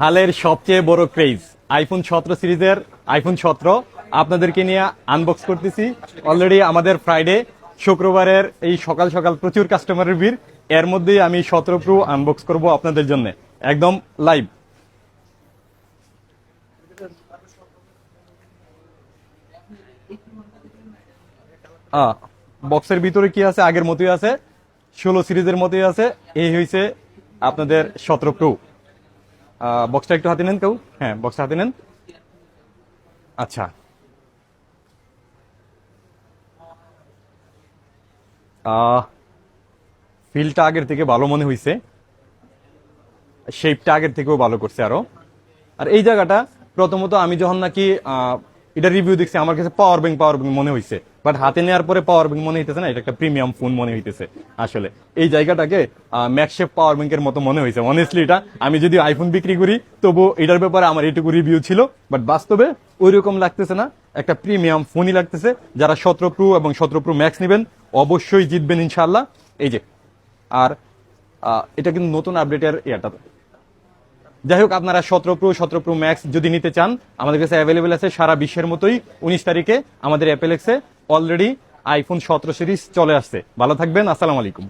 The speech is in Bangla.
হালের সবচেয়ে বড় ক্রেজ আইফোন 17 সিরিজের আইফোন 17 আপনাদেরকে নিয়ে আনবক্স করতেছি। অলরেডি আমাদের ফ্রাইডে শুক্রবারের এই সকাল সকাল প্রচুর কাস্টমারের ভিড়, এর মধ্যেই আমি 17 প্রো আনবক্স করব আপনাদের জন্য একদম লাইভ। বক্সের ভিতরে কি আছে? আগের মতোই আছে, 16 সিরিজের মতোই আছে। এই হয়েছে আপনাদের 17 প্রো। বক্সটা একটু হাতে নেন কেউ। হ্যাঁ, বক্সটা হাতে নেন। আচ্ছা, ফিলটা আগের থেকে ভালো মনে হয়েছে, শেপটা আগের থেকেও ভালো করছে আরো। আর এই জায়গাটা প্রথমত আমি যখন নাকি এটা রিভিউ দেখছি, আমার কাছে পাওয়ার ব্যাংক মনে হয়েছে, বাট হাতে নেওয়ার পরে পাওয়ার ব্যাংক মনে হইতেছে না, এটা একটা প্রিমিয়াম ফোন মনে হইতেছে। আসলে এই জায়গাটাকে ম্যাকশেপ পাওয়ার ব্যাংকের মতো মনে হয়েছে। অনেস্টলি এটা আমি যদি আইফোন বিক্রি করি তবু এটার ব্যাপারে আমার এইটুকু রিভিউ ছিল, বাট বাস্তবে ওই রকম লাগতেছে না, একটা প্রিমিয়াম ফোনই লাগতেছে। যারা 17 প্রো এবং 17 প্রো ম্যাক্স নেবেন অবশ্যই জিতবেন ইনশাল্লাহ। এই যে, আর এটা কিন্তু নতুন আপডেটের ইয়াটা। যাই হোক, আপনারা 17 প্রো ম্যাক্স যদি নিতে চান আমাদের কাছে অ্যাভেলেবেল আছে সারা বিশ্বের মতোই। 19 তারিখে আমাদের অ্যাপেলেক্সে অলরেডি আইফোন 17 সিরিজ চলে আসছে। ভালো থাকবেন, আসসালামু আলাইকুম।